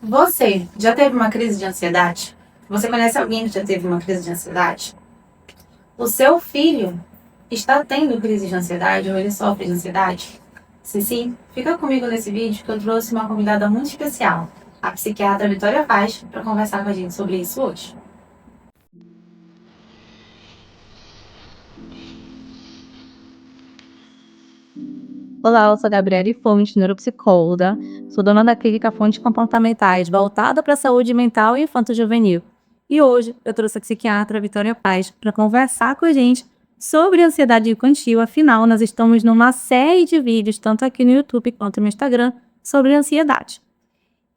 Você já teve uma crise de ansiedade? Você conhece alguém que já teve uma crise de ansiedade? O seu filho está tendo crise de ansiedade ou ele sofre de ansiedade? Se sim, fica comigo nesse vídeo que eu trouxe uma convidada muito especial, a psiquiatra Vitória Paz, para conversar com a gente sobre isso hoje. Olá, eu sou a Gabriele Fonte, neuropsicóloga, sou dona da clínica Fontes Comportamentais, voltada para a saúde mental e infanto-juvenil. E hoje eu trouxe a psiquiatra Vitória Paz para conversar com a gente sobre ansiedade infantil. Afinal, nós estamos numa série de vídeos, tanto aqui no YouTube quanto no Instagram, sobre ansiedade.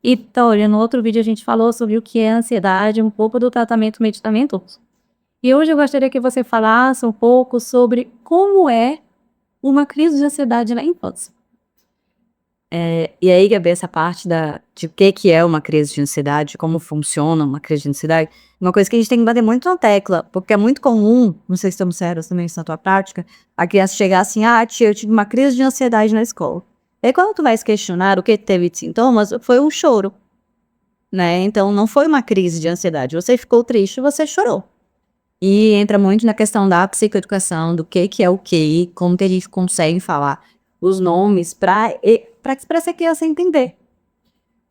E, Vitória, no outro vídeo a gente falou sobre o que é ansiedade, um pouco do tratamento medicamentoso. E hoje eu gostaria que você falasse um pouco sobre como é uma crise de ansiedade na infância. E aí, Gabi, essa parte de o que é uma crise de ansiedade, como funciona uma crise de ansiedade, uma coisa que a gente tem que bater muito na tecla, porque é muito comum, não sei se estamos sérios também isso na tua prática, a criança chegar assim, tia, eu tive uma crise de ansiedade na escola. E aí, quando tu vai se questionar o que teve de sintomas, foi um choro, né? Então, não foi uma crise de ansiedade, você ficou triste, você chorou. E entra muito na questão da psicoeducação, do que é o que, como que a gente consegue falar os nomes para essa criança entender.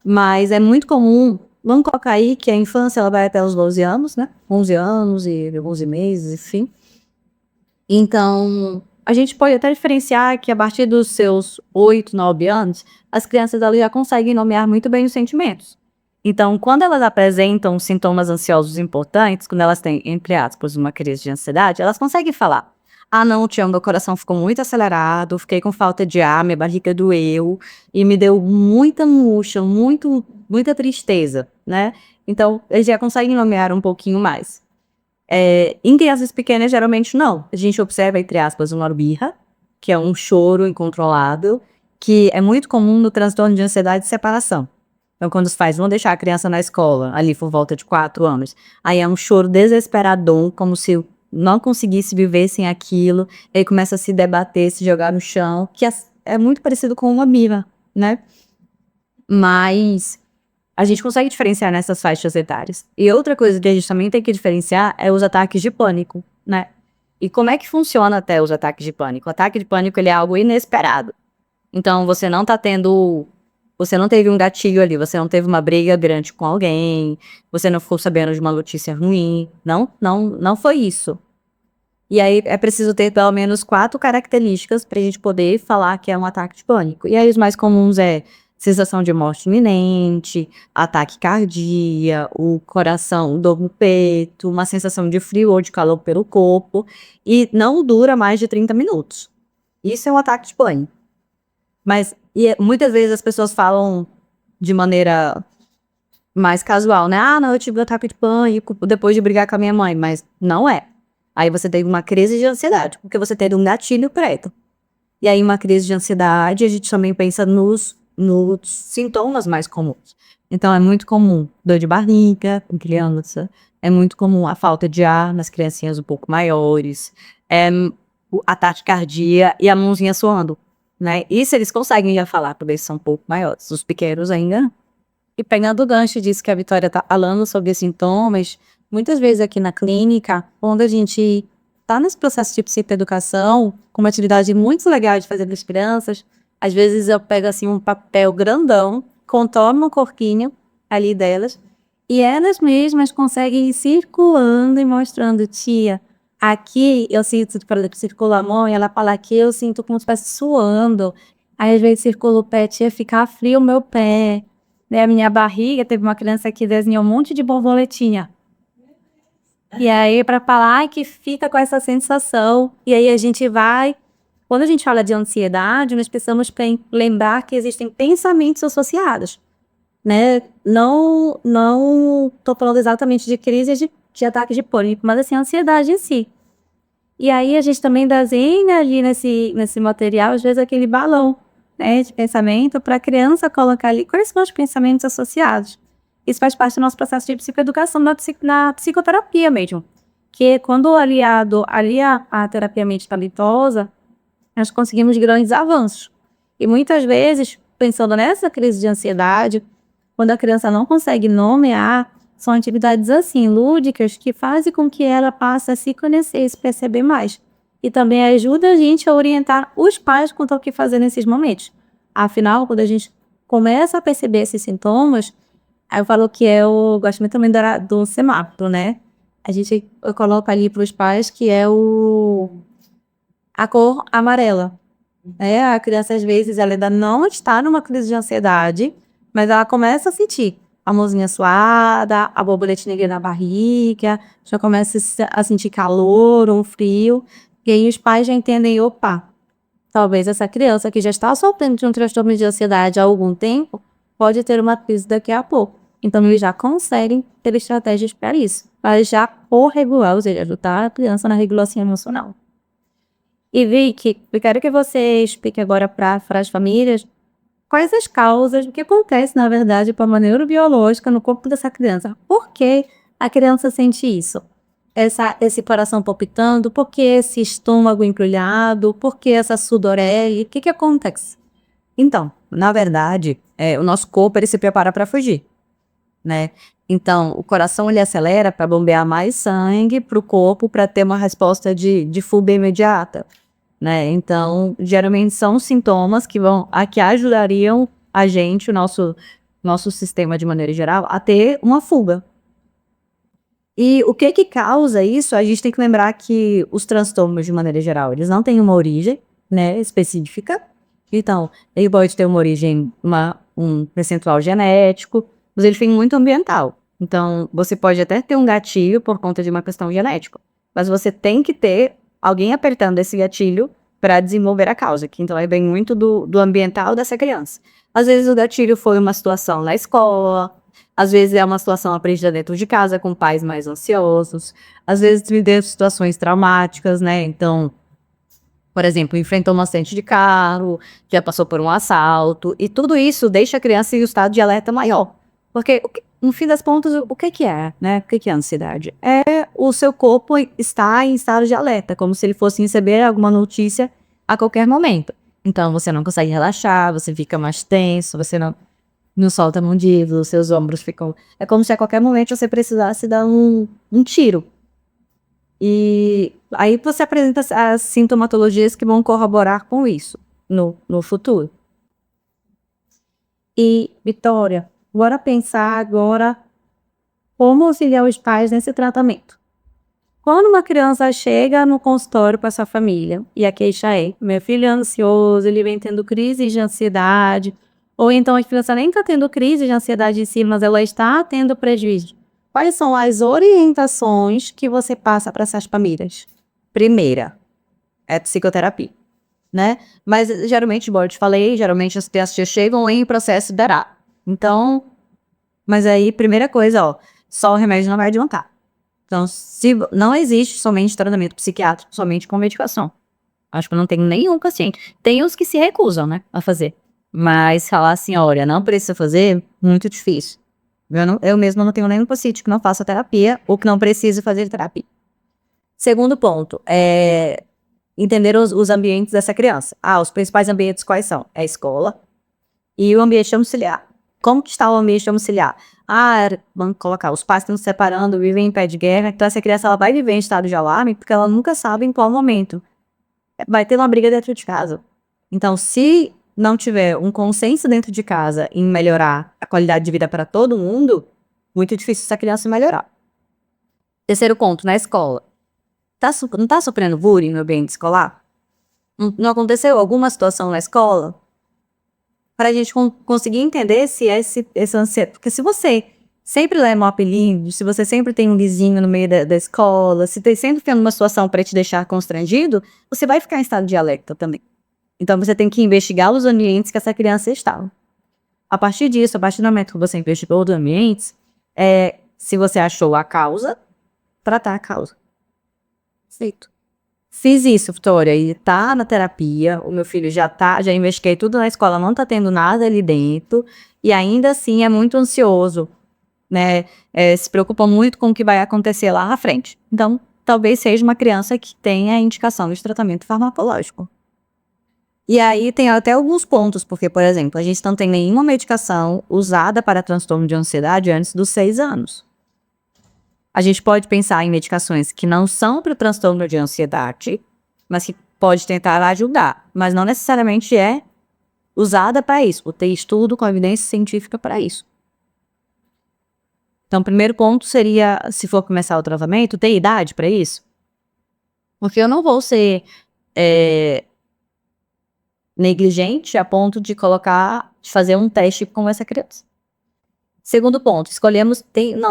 Mas é muito comum, vamos colocar aí que a infância ela vai até os 12 anos, né? 11 anos e 11 meses, enfim. Então, a gente pode até diferenciar que a partir dos seus 8, 9 anos, as crianças ali já conseguem nomear muito bem os sentimentos. Então, quando elas apresentam sintomas ansiosos importantes, quando elas têm, entre aspas, uma crise de ansiedade, elas conseguem falar: ah, não, tia, meu coração ficou muito acelerado, fiquei com falta de ar, minha barriga doeu, e me deu muita angústia, muita tristeza, né? Então, eles já conseguem nomear um pouquinho mais. Em crianças pequenas, geralmente não. A gente observa, entre aspas, uma birra, que é um choro incontrolável, que é muito comum no transtorno de ansiedade de separação. Então, quando os pais vão deixar a criança na escola, ali por volta de 4 anos, aí é um choro desesperador, como se não conseguisse viver sem aquilo, aí começa a se debater, se jogar no chão, que é muito parecido com uma birra, né? Mas a gente consegue diferenciar nessas faixas etárias. E outra coisa que a gente também tem que diferenciar é os ataques de pânico, né? E como é que funciona até os ataques de pânico? O ataque de pânico, ele é algo inesperado. Então, você não teve um gatilho ali, você não teve uma briga grande com alguém, você não ficou sabendo de uma notícia ruim. Não foi isso. E aí é preciso ter pelo menos 4 características para a gente poder falar que é um ataque de pânico. E aí os mais comuns é sensação de morte iminente, ataque cardíaco, o coração, dor no peito, uma sensação de frio ou de calor pelo corpo, e não dura mais de 30 minutos. Isso é um ataque de pânico. Mas muitas vezes as pessoas falam de maneira mais casual, né? Ah, não, eu tive um ataque de pânico depois de brigar com a minha mãe, mas não é. Aí você teve uma crise de ansiedade, porque você teve um gatilho preto. E aí uma crise de ansiedade, a gente também pensa nos sintomas mais comuns. Então é muito comum dor de barriga em criança, é muito comum a falta de ar nas criancinhas um pouco maiores, a taquicardia e a mãozinha suando, né? Isso eles conseguem já falar, porque eles são um pouco maiores. Os pequenos ainda não. E pegando o gancho disso que a Vitória está falando sobre sintomas, muitas vezes aqui na clínica, quando a gente está nesse processo de psicoeducação, com uma atividade muito legal de fazer para as crianças, às vezes eu pego assim um papel grandão, contorno o corpinho ali delas, e elas mesmas conseguem ir circulando e mostrando: tia, aqui eu sinto, por exemplo, circula a mão e ela fala: aqui eu sinto como se estivesse suando. Aí às vezes circula o pé, tia, ficar frio o meu pé. Né, a minha barriga, teve uma criança que desenhou um monte de borboletinha. E aí, para falar, ai, que fica com essa sensação. E aí a gente vai. Quando a gente fala de ansiedade, nós precisamos lembrar que existem pensamentos associados, né? Não tô falando exatamente de crise de ataque de pânico, mas assim, a ansiedade em si. E aí a gente também desenha ali nesse material, às vezes, aquele balão, né, de pensamento para a criança colocar ali quais são os pensamentos associados. Isso faz parte do nosso processo de psicoeducação na psicoterapia mesmo, que quando aliado à terapia medicamentosa, nós conseguimos grandes avanços. E muitas vezes, pensando nessa crise de ansiedade, quando a criança não consegue nomear, são atividades assim, lúdicas, que fazem com que ela passe a se conhecer e se perceber mais. E também ajuda a gente a orientar os pais quanto ao que fazer nesses momentos. Afinal, quando a gente começa a perceber esses sintomas, aí eu falo que eu gosto muito também do semáforo, né? Eu coloco ali para os pais que é a cor amarela. A criança, às vezes, ela ainda não está numa crise de ansiedade, mas ela começa a sentir a mãozinha suada, a borboletinha na barriga, já começa a sentir calor, um frio, e aí os pais já entendem, opa, talvez essa criança que já está sofrendo de um transtorno de ansiedade há algum tempo, pode ter uma crise daqui a pouco. Então, eles já conseguem ter estratégias para isso, para já corregular, ou seja, ajudar a criança na regulação emocional. E Vicky, eu quero que você explique agora para as famílias quais as causas, o que acontece, na verdade, com a neurobiológica no corpo dessa criança. Por que a criança sente isso? Esse coração palpitando, por que esse estômago embrulhado, por que essa sudorese, o que acontece? Então, na verdade, o nosso corpo ele se prepara para fugir, né? Então, o coração ele acelera para bombear mais sangue para o corpo para ter uma resposta de fuga imediata, né? Então, geralmente são sintomas que ajudariam a gente, o nosso sistema de maneira geral, a ter uma fuga. E o que causa isso? A gente tem que lembrar que os transtornos, de maneira geral, eles não têm uma origem, né, específica. Então, ele pode ter uma origem, um percentual genético, mas ele tem muito ambiental. Então, você pode até ter um gatilho por conta de uma questão genética, mas você tem que ter alguém apertando esse gatilho para desenvolver a causa, que então vem muito do ambiental dessa criança. Às vezes o gatilho foi uma situação na escola, às vezes é uma situação aprendida dentro de casa com pais mais ansiosos, às vezes dentro de situações traumáticas, né? Então, por exemplo, enfrentou um acidente de carro, já passou por um assalto, e tudo isso deixa a criança em um estado de alerta maior. Porque, no fim das contas, o que é, né? O que é a ansiedade? É o seu corpo estar em estado de alerta, como se ele fosse receber alguma notícia a qualquer momento. Então, você não consegue relaxar, você fica mais tenso, você não solta a mandíbula, os seus ombros ficam... É como se a qualquer momento você precisasse dar um tiro. E aí você apresenta as sintomatologias que vão corroborar com isso no futuro. E, Vitória, bora pensar agora como auxiliar os pais nesse tratamento. Quando uma criança chega no consultório para sua família e a queixa é: meu filho é ansioso, ele vem tendo crises de ansiedade, ou então a criança nem está tendo crise de ansiedade em si, mas ela está tendo prejuízo. Quais são as orientações que você passa para essas famílias? Primeira, é psicoterapia, né? Mas geralmente, igual eu te falei, geralmente as crianças já chegam em processo de DARA. Então, mas aí, primeira coisa, só o remédio não vai adiantar. Então, se não existe somente tratamento psiquiátrico, somente com medicação. Acho que eu não tenho nenhum paciente. Tem os que se recusam, né, a fazer. Mas falar assim, olha, não precisa fazer, muito difícil. Eu mesma não tenho nenhum paciente que não faça terapia ou que não precise fazer terapia. Segundo ponto, entender os ambientes dessa criança. Os principais ambientes quais são? É a escola e o ambiente domiciliar. Como que está o ambiente domiciliar? Vamos colocar, os pais estão se separando, vivem em pé de guerra, então essa criança ela vai viver em estado de alarme porque ela nunca sabe em qual momento vai ter uma briga dentro de casa. Então, se não tiver um consenso dentro de casa em melhorar a qualidade de vida para todo mundo, muito difícil essa criança melhorar. Terceiro ponto, na escola. Não está sofrendo bullying no ambiente escolar? Não aconteceu alguma situação na escola? Para a gente conseguir entender se essa ansiedade... Porque se você sempre leva um apelido, se você sempre tem um vizinho no meio da escola, se sempre tem uma situação para te deixar constrangido, você vai ficar em estado de alerta também. Então, você tem que investigar os ambientes que essa criança está. A partir disso, a partir do momento que você investigou os ambientes, se você achou a causa, tratar a causa. Feito. Fiz isso, Vitória, e tá na terapia, o meu filho já investiguei tudo na escola, não tá tendo nada ali dentro, e ainda assim é muito ansioso, né, se preocupa muito com o que vai acontecer lá na frente. Então, talvez seja uma criança que tenha indicação de tratamento farmacológico. E aí tem até alguns pontos, porque, por exemplo, a gente não tem nenhuma medicação usada para transtorno de ansiedade antes dos 6 anos. A gente pode pensar em medicações que não são para o transtorno de ansiedade, mas que pode tentar ajudar, mas não necessariamente é usada para isso, ou ter estudo com evidência científica para isso. Então, o primeiro ponto seria, se for começar o tratamento, ter idade para isso? Porque eu não vou ser negligente a ponto de fazer um teste com essa criança. Segundo ponto, escolhemos,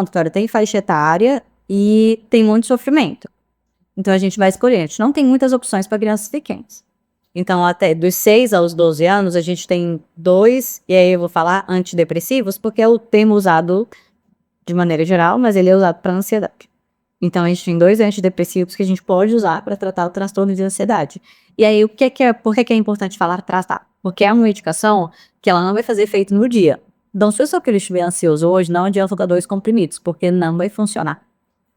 Vitória, tem faixa etária e tem muito sofrimento. Então, a gente vai escolher. A gente não tem muitas opções para crianças pequenas. Então, até dos 6 aos 12 anos, a gente tem 2, e aí eu vou falar antidepressivos, porque é o termo usado de maneira geral, mas ele é usado para ansiedade. Então, a gente tem 2 antidepressivos que a gente pode usar para tratar o transtorno de ansiedade. E aí, por que é importante falar tratar? Porque é uma medicação que ela não vai fazer efeito no dia. Então, se o seu filho estiver ansioso hoje, não adianta dar 2 comprimidos, porque não vai funcionar.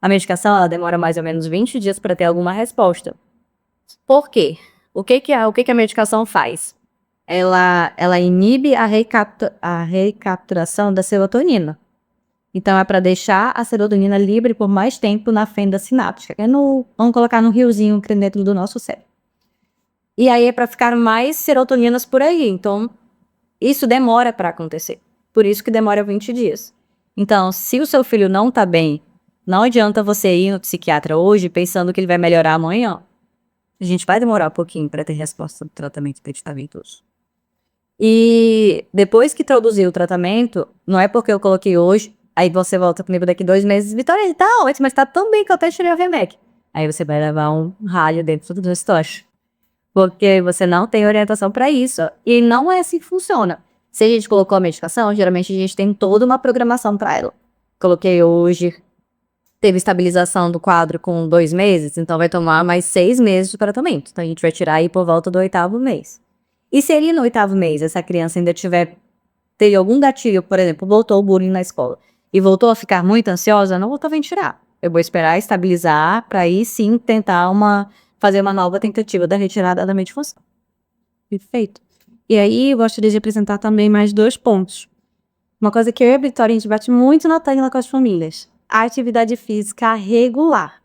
A medicação, ela demora mais ou menos 20 dias para ter alguma resposta. Por quê? O que a medicação faz? Ela inibe a recapturação da serotonina. Então, é para deixar a serotonina livre por mais tempo na fenda sináptica. Vamos colocar no riozinho dentro do nosso cérebro. E aí é para ficar mais serotoninas por aí. Então, isso demora para acontecer. Por isso que demora 20 dias. Então, se o seu filho não está bem, não adianta você ir no psiquiatra hoje pensando que ele vai melhorar amanhã. A gente vai demorar um pouquinho para ter resposta do tratamento medicamentoso. E depois que introduzir o tratamento, não é porque eu coloquei hoje, aí você volta comigo daqui 2 meses, Vitória, ele tá ótimo, mas tá tão bem que eu até tirei o remédio. Aí você vai levar um raio dentro do estoque. Porque você não tem orientação para isso. E não é assim que funciona. Se a gente colocou a medicação, geralmente a gente tem toda uma programação para ela. Coloquei hoje, teve estabilização do quadro com 2 meses, então vai tomar mais 6 meses de tratamento. Então a gente vai tirar aí por volta do 8º mês. E se ali no 8º mês essa criança ainda teve algum gatilho, por exemplo, voltou o bullying na escola e voltou a ficar muito ansiosa, não vou também tirar. Eu vou esperar estabilizar para aí sim tentar fazer uma nova tentativa da retirada da medicação. Perfeito. E aí, eu gostaria de apresentar também mais 2 pontos. Uma coisa que eu e a Vitória, a gente bate muito na tecla com as famílias. A atividade física regular.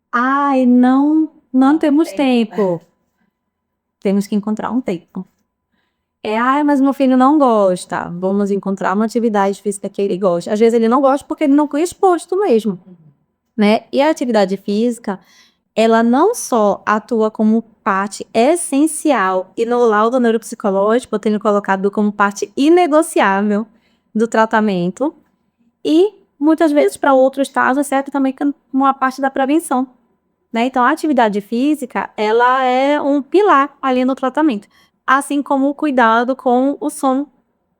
Ai, não temos tempo. Temos que encontrar um tempo. Mas meu filho não gosta. Vamos encontrar uma atividade física que ele gosta. Às vezes ele não gosta porque ele não foi exposto mesmo, né? E a atividade física, ela não só atua como parte essencial e no laudo neuropsicológico, eu tenho colocado como parte inegociável do tratamento e muitas vezes para outros casos serve também como uma parte da prevenção, né? Então a atividade física, ela é um pilar ali no tratamento, assim como o cuidado com o sono,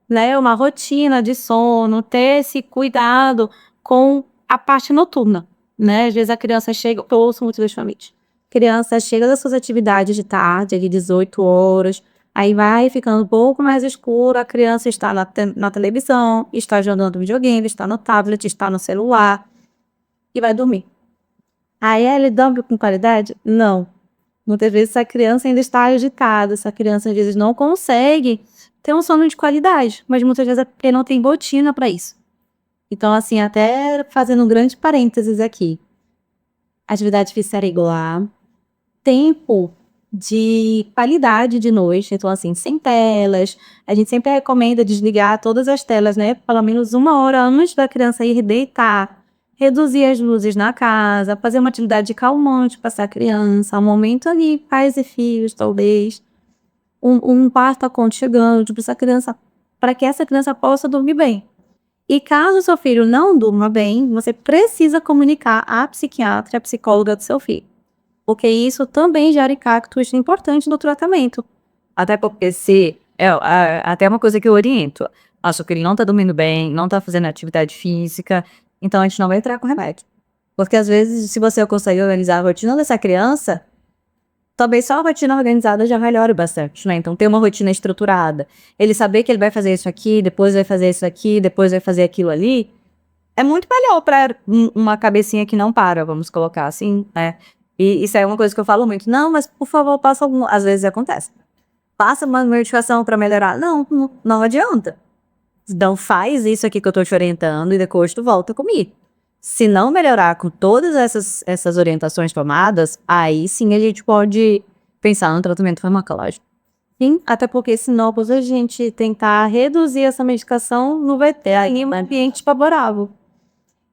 né? Uma rotina de sono, ter esse cuidado com a parte noturna, né? Às vezes a criança chega, eu ouço muito das famílias, criança chega das suas atividades de tarde, ali 18 horas, aí vai ficando um pouco mais escuro, a criança está na televisão, está jogando videogame, está no tablet, está no celular e vai dormir. Aí ele dorme com qualidade? Não. Muitas vezes essa criança ainda está agitada, essa criança às vezes não consegue ter um sono de qualidade, mas muitas vezes é porque não tem rotina para isso. Então, assim, até fazendo um grande parênteses aqui, atividade física regular, tempo de qualidade de noite, então assim, sem telas, a gente sempre recomenda desligar todas as telas, né, pelo menos 1 hora antes da criança ir deitar, reduzir as luzes na casa, fazer uma atividade calmante para essa criança, um momento ali, pais e filhos, talvez, um quarto aconchegante para que essa criança possa dormir bem. E caso seu filho não durma bem, você precisa comunicar à psiquiatra, à psicóloga do seu filho. Porque isso também gera impactos importantes no tratamento. Até porque até uma coisa que eu oriento, acho que ele não tá dormindo bem, não tá fazendo atividade física, então a gente não vai entrar com remédio. Porque às vezes, se você consegue organizar a rotina dessa criança, talvez só a rotina organizada já melhore bastante, né? Então ter uma rotina estruturada, ele saber que ele vai fazer isso aqui, depois vai fazer isso aqui, depois vai fazer aquilo ali, é muito melhor para uma cabecinha que não para, vamos colocar assim, né? E isso é uma coisa que eu falo muito. Não, mas por favor, passa algum... Às vezes acontece. passa uma medicação para melhorar. Não adianta. Então faz isso aqui que eu tô te orientando e depois tu volta comigo. Se não melhorar com todas essas orientações tomadas, aí sim a gente pode pensar no tratamento farmacológico. Sim, até porque senão a gente tentar reduzir essa medicação não vai ter aí um ambiente favorável.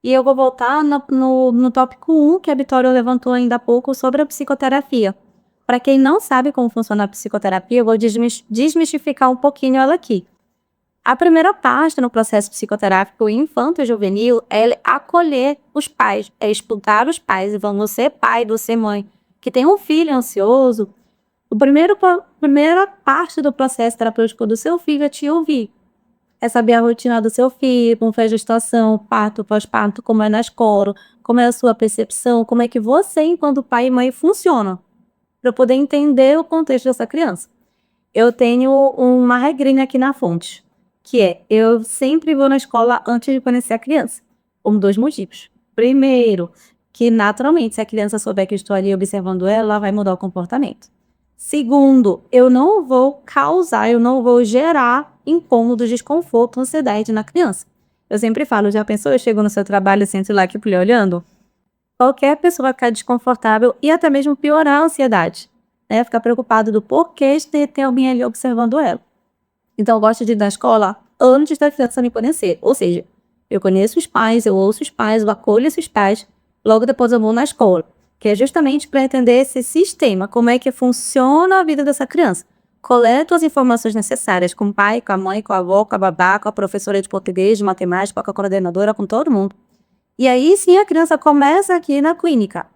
E eu vou voltar no tópico 1 que a Vitória levantou ainda há pouco sobre a psicoterapia. Para quem não sabe como funciona a psicoterapia, eu vou desmistificar um pouquinho ela aqui. A primeira parte no processo psicoterápico infanto-juvenil é acolher os pais, é escutar os pais. E vamos, você pai, você mãe, que tem um filho ansioso, a primeira parte do processo terapêutico do seu filho é te ouvir. É saber a rotina do seu filho, como foi a gestação, parto, pós-parto, como é na escola, como é a sua percepção, como é que você, enquanto pai e mãe, funciona, para poder entender o contexto dessa criança. Eu tenho uma regrinha aqui na fonte, que é, eu sempre vou na escola antes de conhecer a criança, por 2 motivos. Primeiro, que naturalmente, se a criança souber que eu estou ali observando ela vai mudar o comportamento. Segundo, eu não vou gerar incômodo, desconforto, ansiedade na criança. Eu sempre falo, já pensou, eu chego no seu trabalho e sento lá aqui olhando? Qualquer pessoa vai ficar desconfortável e até mesmo piorar a ansiedade, né? Ficar preocupado do porquê de ter alguém ali observando ela. Então, eu gosto de ir na escola antes da criança me conhecer. Ou seja, eu conheço os pais, eu ouço os pais, eu acolho esses pais, logo depois eu vou na escola. Que é justamente para entender esse sistema, como é que funciona a vida dessa criança. Coleto as informações necessárias com o pai, com a mãe, com a avó, com a babá, com a professora de português, de matemática, com a coordenadora, com todo mundo. E aí sim a criança começa aqui na clínica.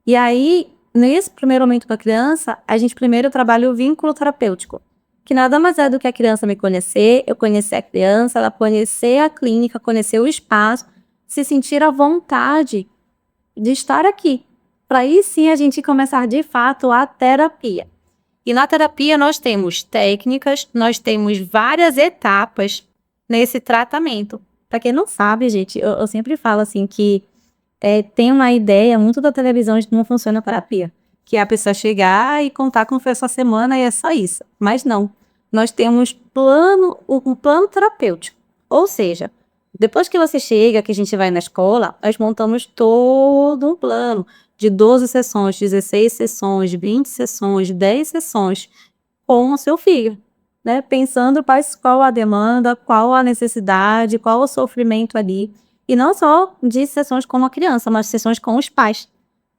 E aí, nesse primeiro momento com a criança, a gente primeiro trabalha o vínculo terapêutico, que nada mais é do que a criança me conhecer, eu conhecer a criança, ela conhecer a clínica, conhecer o espaço, se sentir à vontade de estar aqui. Para aí sim a gente começar de fato a terapia. E na terapia nós temos técnicas, nós temos várias etapas nesse tratamento. Para quem não sabe, gente, eu sempre falo assim que tem uma ideia muito da televisão de como funciona a terapia. Que é a pessoa chegar e contar como foi a sua semana e é só isso. Mas não. Nós temos um plano terapêutico. Ou seja, depois que você chega, que a gente vai na escola, nós montamos todo um plano de 12 sessões, 16 sessões, 20 sessões, 10 sessões com o seu filho, né? Pensando qual a demanda, qual a necessidade, qual o sofrimento ali. E não só de sessões com a criança, mas sessões com os pais.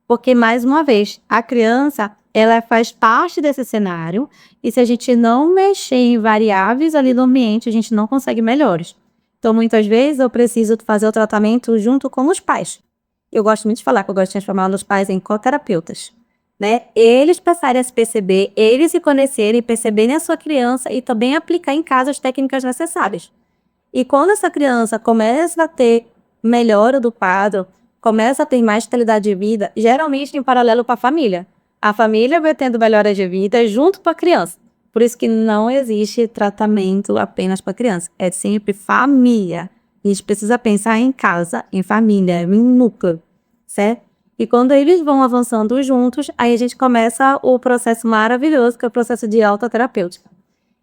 Porque, mais uma vez, a criança, ela faz parte desse cenário e se a gente não mexer em variáveis ali no ambiente, a gente não consegue melhores. Então, muitas vezes, eu preciso fazer o tratamento junto com os pais. Eu gosto muito de falar que eu gosto de transformar os pais em coterapeutas, né? Eles passarem a se perceber, eles se conhecerem, perceberem a sua criança e também aplicar em casa as técnicas necessárias. E quando essa criança começa a ter melhora do quadro, começa a ter mais qualidade de vida, geralmente em paralelo com a família. A família vai tendo melhora de vida junto com a criança. Por isso que não existe tratamento apenas para criança. É sempre família. A gente precisa pensar em casa, em família, em núcleo, certo? E quando eles vão avançando juntos, aí a gente começa o processo maravilhoso, que é o processo de alta terapêutica.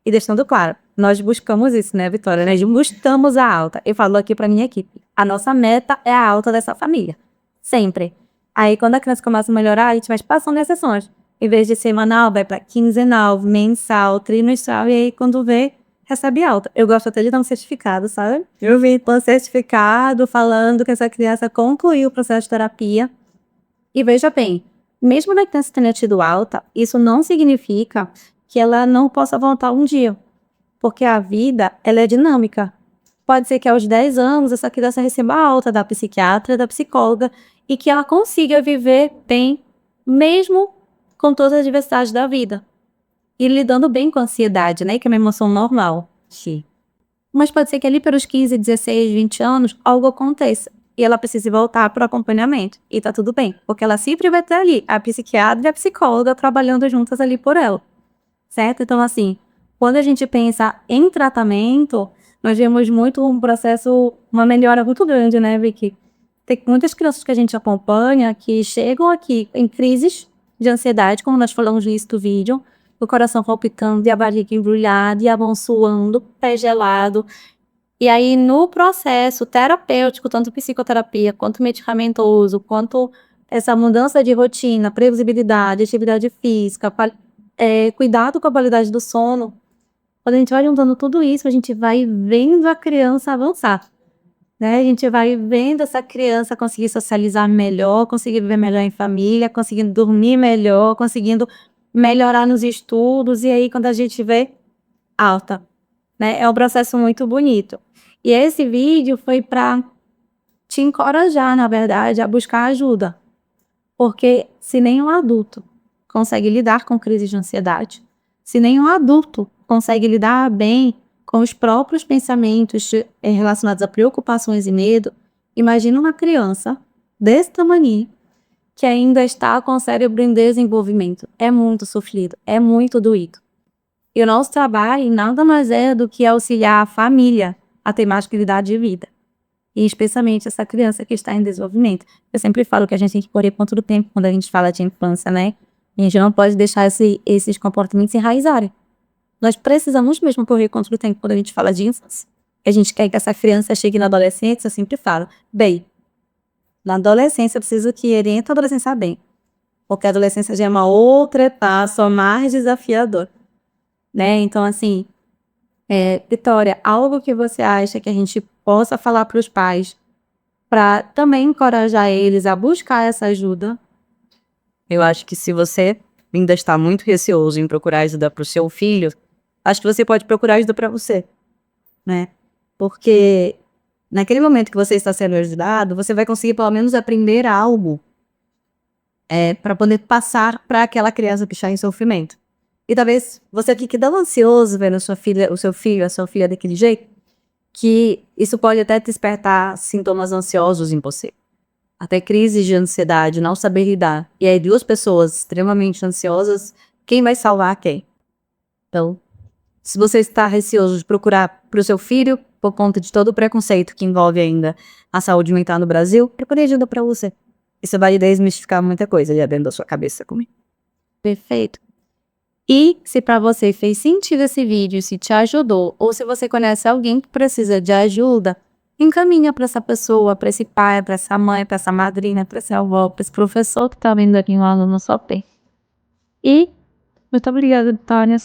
E deixando claro, nós buscamos isso, né, Vitória? Nós buscamos a alta. Eu falo aqui para minha equipe, a nossa meta é a alta dessa família. Sempre. Aí quando a criança começa a melhorar, a gente vai passando as sessões. Em vez de semanal, vai para quinzenal, mensal, trimestral, e aí quando vê, recebe alta. Eu gosto até de dar um certificado, sabe? Eu vi um certificado falando que essa criança concluiu o processo de terapia. E veja bem, mesmo na criança tenha tido alta, isso não significa que ela não possa voltar um dia. Porque a vida, ela é dinâmica. Pode ser que aos 10 anos essa criança receba alta da psiquiatra, da psicóloga, e que ela consiga viver bem, mesmo com todas as adversidades da vida. E lidando bem com a ansiedade, né? Que é uma emoção normal. Sim. Mas pode ser que ali pelos 15, 16, 20 anos, algo aconteça. E ela precise voltar para o acompanhamento. E tá tudo bem. Porque ela sempre vai ter ali a psiquiatra e a psicóloga trabalhando juntas ali por ela. Certo? Então, assim, quando a gente pensa em tratamento, nós vemos muito um processo, uma melhora muito grande, né, Vicky? Tem muitas crianças que a gente acompanha que chegam aqui em crises de ansiedade, como nós falamos nisso do vídeo, o coração palpitando, e a barriga embrulhada, e a mão suando, o pé gelado. E aí, no processo terapêutico, tanto psicoterapia, quanto medicamentoso, quanto essa mudança de rotina, previsibilidade, atividade física, cuidado com a qualidade do sono, quando a gente vai juntando tudo isso, a gente vai vendo a criança avançar, né? A gente vai vendo essa criança conseguir socializar melhor, conseguir viver melhor em família, conseguindo dormir melhor, conseguindo melhorar nos estudos, e aí quando a gente vê, alta, né? É um processo muito bonito. E esse vídeo foi para te encorajar, na verdade, a buscar ajuda. Porque se nenhum adulto consegue lidar com crise de ansiedade, se nenhum adulto consegue lidar bem com os próprios pensamentos relacionados a preocupações e medo, imagina uma criança desse tamanho que ainda está com o cérebro em desenvolvimento. É muito sofrido, é muito doído. E o nosso trabalho nada mais é do que auxiliar a família a ter mais qualidade de vida. E especialmente essa criança que está em desenvolvimento. Eu sempre falo que a gente tem que correr contra o tempo quando a gente fala de infância, né? A gente não pode deixar esses comportamentos se enraizarem. Nós precisamos mesmo correr contra o tempo quando a gente fala de infância. A gente quer que essa criança chegue na adolescência, eu sempre falo, bem, na adolescência eu preciso que oriente a adolescência bem. Porque a adolescência já é uma outra etapa mais desafiadora. Né? Então, assim, Vitória, algo que você acha que a gente possa falar para os pais para também encorajar eles a buscar essa ajuda? Eu acho que se você ainda está muito receoso em procurar ajuda para o seu filho, acho que você pode procurar ajuda para você, né? Porque naquele momento que você está sendo ajudado, você vai conseguir pelo menos aprender algo para poder passar para aquela criança que está em sofrimento. E talvez você fique tão ansioso vendo o seu filho, a sua filha daquele jeito, que isso pode até despertar sintomas ansiosos em você. Até crises de ansiedade, não saber lidar. E aí 2 pessoas extremamente ansiosas, quem vai salvar quem? Então, se você está receoso de procurar para o seu filho, por conta de todo o preconceito que envolve ainda a saúde mental no Brasil, procure ajuda para você. Isso vai desmistificar muita coisa ali dentro da sua cabeça comigo. Perfeito. E se para você fez sentido esse vídeo, se te ajudou, ou se você conhece alguém que precisa de ajuda, encaminha para essa pessoa, para esse pai, para essa mãe, para essa madrinha, para essa avó, para esse professor que está vendo aqui um aluno só tem. E muito obrigada, Vitória.